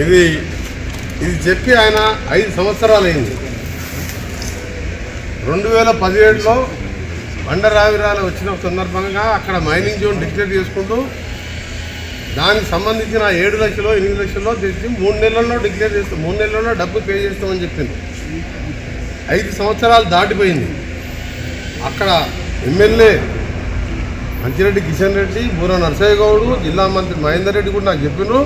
ఇది చెప్పి ఆయన 5 సంవత్సరాలు అయింది. 2017లో బండరావిరాలు వచ్చిన సందర్భంగా అక్కడ మైనింగ్ జోన్ డిక్లేర్ చేసుకుంటూ దానికి సంబంధించిన 7 లక్షలు 8 లక్షల్లో తెచ్చి 3 నెలల్లో డిక్లేర్ చేస్తాం, 3 నెలల్లో డబ్బు పే చేస్తామని చెప్పింది. 5 సంవత్సరాలు దాటిపోయింది. అక్కడ ఎమ్మెల్యే మంచిరెడ్డి కిషన్ రెడ్డి, బూర నరసయ్య గౌడు, జిల్లా మంత్రి మహేందర్ రెడ్డి కూడా నాకు చెప్పినారు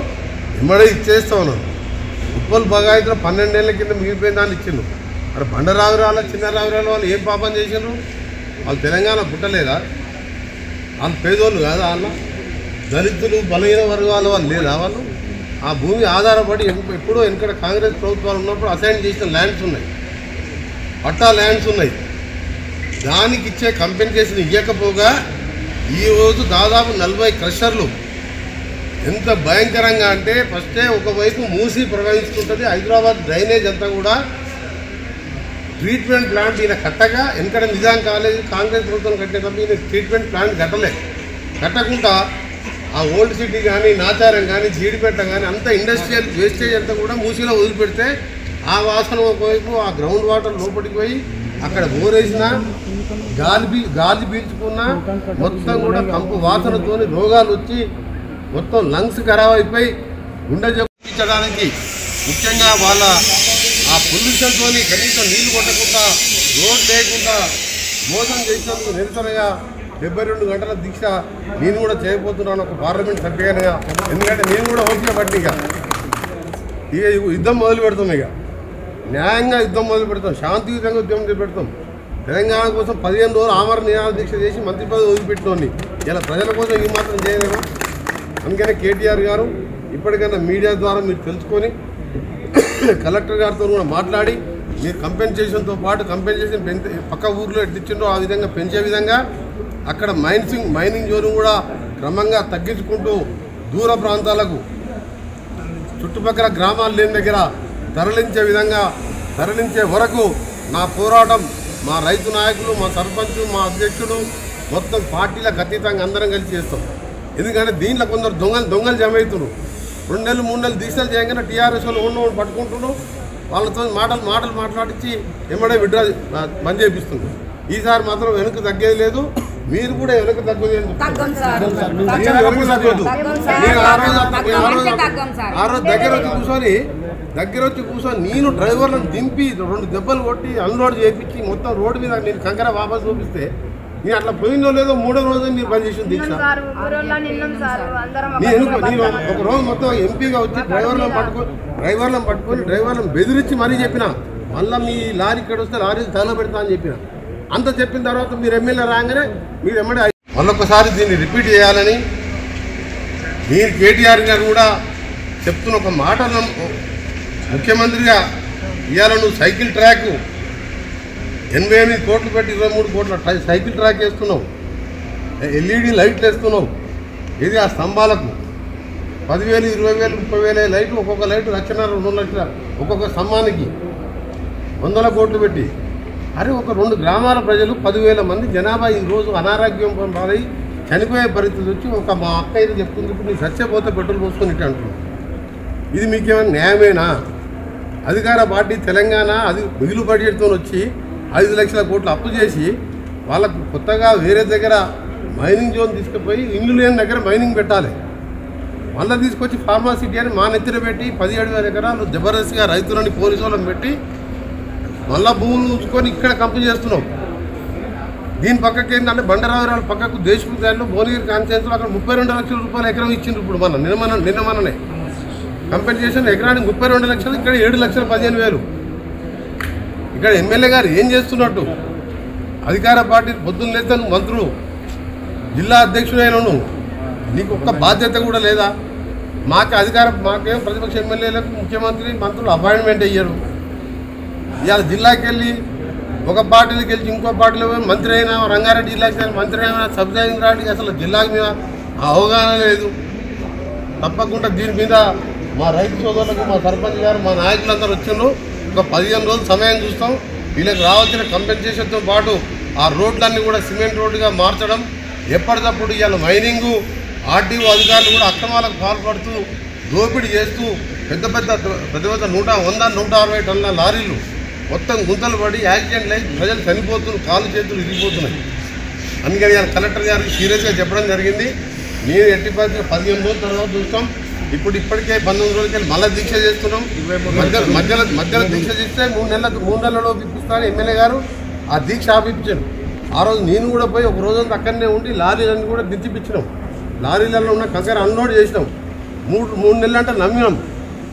ఎమ్మడే ఇచ్చేస్తా ఉన్నారు. ఉప్పల్ బగాయిలో 12 ఏళ్ల కింద మిగిలిపోయిన దాన్ని ఇచ్చిండ్రు. మరి బండరావిరాల చిన్న రావిరాల వాళ్ళు ఏం పాపం చేసిండ్రు? వాళ్ళు తెలంగాణ పుట్టలేదా? వాళ్ళు పేదోళ్ళు కాదా? వాళ్ళ దళితులు బలహీన వర్గాల వాళ్ళు లేదా? వాళ్ళు ఆ భూమి ఆధారపడి ఎప్పుడో వెనకడ కాంగ్రెస్ ప్రభుత్వాలు ఉన్నప్పుడు అసైన్ చేసిన ల్యాండ్స్ ఉన్నాయి, పట్టా ల్యాండ్స్ ఉన్నాయి. దానికి ఇచ్చే కంపెన్సేషన్ ఇవ్వకపోగా ఈరోజు దాదాపు 40 క్రషర్లు. ఎంత భయంకరంగా అంటే ఫస్టే ఒకవైపు మూసి ప్రవహిస్తుంటుంది. హైదరాబాద్ డ్రైనేజ్ అంతా కూడా ట్రీట్మెంట్ ప్లాంట్ ఈయన కట్టగా వెనకడ నిజాం కాలేజ్ కాంగ్రెస్ ప్రభుత్వం కట్టేటప్పుడు ఈయన ట్రీట్మెంట్ ప్లాంట్ కట్టకుండా ఆ ఓల్డ్ సిటీ కానీ నాచారం కానీ జీడిపేట కానీ అంత ఇండస్ట్రియల్ వేస్టేజ్ అంతా కూడా మూసిలో వదిలిపెడితే ఆ వాసన ఒకవైపు ఆ గ్రౌండ్ వాటర్ లోపలికి పోయి అక్కడ బోరేసిన గాలి పీల్చుకున్నా మొత్తం కూడా కంపు వాసనతోని రోగాలు వచ్చి మొత్తం లంగ్స్ ఖరాబ్ అయిపోయి గుండె జబ్బించడానికి ముఖ్యంగా వాళ్ళ ఆ పొల్యూషన్తో కనీసం నీళ్లు కొట్టకుండా రోడ్ లేకుండా మోసం చేసినందుకు నిరసనగా 72 గంటల దీక్ష నేను కూడా చేయబోతున్నాను ఒక పార్లమెంట్ సభ్యునిగా. ఎందుకంటే నేను కూడా ఓపిక పట్టి ఇక యుద్ధం మొదలు పెడతాం. ఇక న్యాయంగా యుద్ధం మొదలు పెడతాం, శాంతియుతంగా ఉద్యమం చేపెడతాం. తెలంగాణ కోసం 15 రోజులు ఆమరణ నిరాహార దీక్ష చేసి మంత్రి పదవి వదిలిపెట్టినోని ఇలా ప్రజల కోసం ఈ మాత్రం చేయలేమా? అందుకనే కేటీఆర్ గారు ఇప్పటికైనా మీడియా ద్వారా మీరు తెలుసుకొని కలెక్టర్ గారితో కూడా మాట్లాడి మీరు కంపెన్సేషన్తో పాటు కంపెన్సేషన్ పక్క ఊర్లో ఎట్టించిండో ఆ విధంగా పెంచే విధంగా అక్కడ మైనింగ్ జోన్ కూడా క్రమంగా తగ్గించుకుంటూ దూర ప్రాంతాలకు చుట్టుపక్కల గ్రామాలు లేని దగ్గర తరలించే వరకు నా పోరాటం మా రైతు నాయకులు, మా సర్పంచ్, మా అధ్యక్షుడు మొత్తం పార్టీలకు అతీతంగా అందరం కలిసి చేస్తాం. ఎందుకంటే దీంట్లో కొందరు దొంగలు జమ అవుతున్నారు. 2 నెలలు 3 నెలలు దీక్షలు చేయగానే టీఆర్ఎస్ వాళ్ళు ఉన్న పట్టుకుంటున్నారు. వాళ్ళతో మాటలు మాట్లాడించి ఎమ్మడే విడ్రా బంద్ చేపిస్తుంది. ఈసారి మాత్రం వెనక్కి తగ్గేది లేదు. మీరు కూడా వెనక్కి తగ్గలేదు. ఆ రోజు దగ్గర వచ్చి కూర్చొని నేను డ్రైవర్లను దింపి 2 దెబ్బలు కొట్టి అన్లోడ్ చేయించి మొత్తం రోడ్డు మీద నేను కంకర వాపస్ చూపిస్తే నేను అట్లా పోయిందో లేదో 3వ రోజు మీరు బంద్ చేసిన దీక్ష. నేను ఒక రోజు మొత్తం ఎంపీగా వచ్చి డ్రైవర్లను పట్టుకొని బెదిరించి మరీ చెప్పిన మళ్ళీ మీ లారీ ఇక్కడ వస్తే లారీ తగల పెడతా అని చెప్పిన. అంత చెప్పిన తర్వాత మీరు ఎమ్మెల్యే రాగానే మీరు ఎమ్మడే మళ్ళొకసారి దీన్ని రిపీట్ చేయాలని మీరు కేటీఆర్ గారు కూడా చెప్తున్న ఒక మాట, ముఖ్యమంత్రిగా ఇవాళ నువ్వు సైకిల్ ట్రాక్ 88 కోట్లు పెట్టి 23 కోట్ల సైకిల్ ట్రాక్ వేస్తున్నావు, LED లైట్లు వేస్తున్నావు. ఇది ఆ స్తంభాలకు 10,000, 20,000, 30,000 లైట్లు, ఒక్కొక్క లైటు 1,00,000, 2 లక్షల ఒక్కొక్క స్తంభానికి 100 కోట్లు పెట్టి. అరే ఒక 2 గ్రామాల ప్రజలు 10,000 మంది జనాభా ఈరోజు అనారోగ్యం పాలై చనిపోయే పరిస్థితి వచ్చి మా అక్క అయితే చెప్తుంది ఇప్పుడు నీ చచ్చిపోతే పెట్రోల్ పోసుకొని ఇట్లా అంటున్నావు. ఇది మీకేమైనా న్యాయమేనా? అధికార పార్టీ తెలంగాణ అది మిగులు బడ్జెట్తో వచ్చి 5 లక్షల కోట్లు అప్పు చేసి వాళ్ళకు కొత్తగా వేరే దగ్గర మైనింగ్ జోన్ తీసుకుపోయి ఇల్లు లేని దగ్గర మైనింగ్ పెట్టాలి. మళ్ళీ తీసుకొచ్చి ఫార్మాసిటీ అని మా నెత్తిన పెట్టి 17,000 ఎకరాలు జబర్దస్త్గా రైతులని పోలీసు వాళ్ళని పెట్టి మళ్ళీ భూములు ఉంచుకొని ఇక్కడ కంపెనీ చేస్తున్నాం. దీని పక్కకి ఏంటంటే బండరావిరాల పక్కకు దేశపురాల్లో భువనగిరి కాన్స్టిట్యున్సీలో అక్కడ 32 లక్షల రూపాయలు ఎకరం ఇచ్చిండ్రు. ఇప్పుడు నిన్నమననే కంపెన్సేషన్ ఎకరానికి 32 లక్షలు, ఇక్కడ 7,15,000. ఇక్కడ ఎమ్మెల్యే గారు ఏం చేస్తున్నట్టు? అధికార పార్టీ పొద్దున్న లేతే మంత్రులు, జిల్లా అధ్యక్షుడైన నీకు ఒక్క బాధ్యత కూడా లేదా? మాకేం ప్రతిపక్ష ఎమ్మెల్యేలకు ముఖ్యమంత్రి మంత్రులు అపాయింట్మెంట్ అయ్యారు. ఇవాళ జిల్లాకి వెళ్ళి ఒక పార్టీకి వెళ్ళి ఇంకో పార్టీలో మంత్రి అయినా, రంగారెడ్డి జిల్లాకి మంత్రి అయినా, సబ్ రిజిస్ట్రార్కి అసలు జిల్లాకి మీద అవగాహన లేదు. తప్పకుండా దీని మీద మా రైతు సోదరులకు, మా సర్పంచ్ గారు, మా నాయకులందరూ వచ్చిండ్రు. ఒక 15 రోజులు సమయం చూస్తాం. వీళ్ళకి రావాల్సిన కంపెన్సేషన్తో పాటు ఆ రోడ్లన్నీ కూడా సిమెంట్ రోడ్డుగా మార్చడం, ఎప్పటికప్పుడు ఇవాళ మైనింగు ఆర్టీఓ అధికారులు కూడా అక్రమాలకు పాల్పడుతూ దోపిడీ చేస్తూ పెద్ద 100-160 టన్నుల లారీలు మొత్తం గుంతలు పడి యాక్సిడెంట్లు అయి ప్రజలు చనిపోతున్నారు, కాళ్ళు చేతులు ఇరిగిపోతున్నాయి. అందుకని కలెక్టర్ గారికి సీరియస్గా చెప్పడం జరిగింది. మేము ఎట్టి పరిస్థితుల్లో 15 రోజుల తర్వాత చూస్తాం. ఇప్పటికే 19 రోజులకి మళ్ళీ దీక్ష చేస్తున్నాం. మధ్యలో దీక్ష చేస్తే 3 నెలల్లో ఇప్పిస్తాను ఎమ్మెల్యే గారు ఆ దీక్ష ఆపిచ్చాను. ఆ రోజు నేను కూడా పోయి ఒక రోజంతా అక్కడనే ఉండి లారీలన్నీ కూడా దించిపించినాం. లారీలలో ఉన్న కంకర అన్లోడ్ చేసినాం. 3 నెలలు అంటే నమ్మినాం.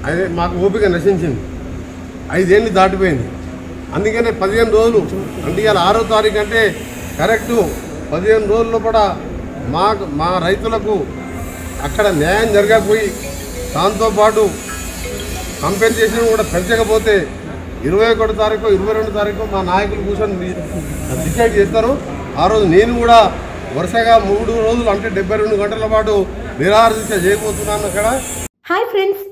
అదే మాకు ఓపిక నశించింది. 5 ఏళ్ళు దాటిపోయింది. అందుకనే 15 రోజులు అంటే ఇవాళ 6వ తారీఖు అంటే కరెక్టు 15 రోజుల లోపల మా రైతులకు అక్కడ న్యాయం జరగకపోయి దాంతోపాటు కంపెన్సేషన్ కూడా పెంచకపోతే 21 తారీఖు 22 తారీఖు మా నాయకులు కూర్చొని డిసైడ్ చేస్తారు. ఆ రోజు నేను కూడా వరుసగా 3 రోజులు అంటే 72 గంటల పాటు నిరాహార దీక్ష చేయబోతున్నాను అక్కడ. హాయ్ ఫ్రెండ్స్,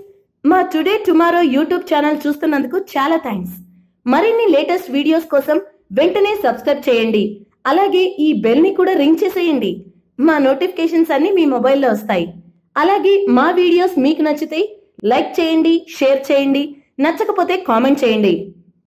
మా టుడే టుమారో యూట్యూబ్ ఛానల్ చూస్తున్నందుకు చాలా థ్యాంక్స్. మరిన్ని లేటెస్ట్ వీడియోస్ కోసం వెంటనే సబ్స్క్రైబ్ చేయండి. అలాగే ఈ బెల్ ని కూడా రింగ్ చేసేయండి. మా నోటిఫికేషన్స్ అన్ని మీ మొబైల్లో వస్తాయి. అలాగే మా వీడియోస్ మీకు నచ్చితే లైక్ చేయండి, షేర్ చేయండి, నచ్చకపోతే కామెంట్ చేయండి.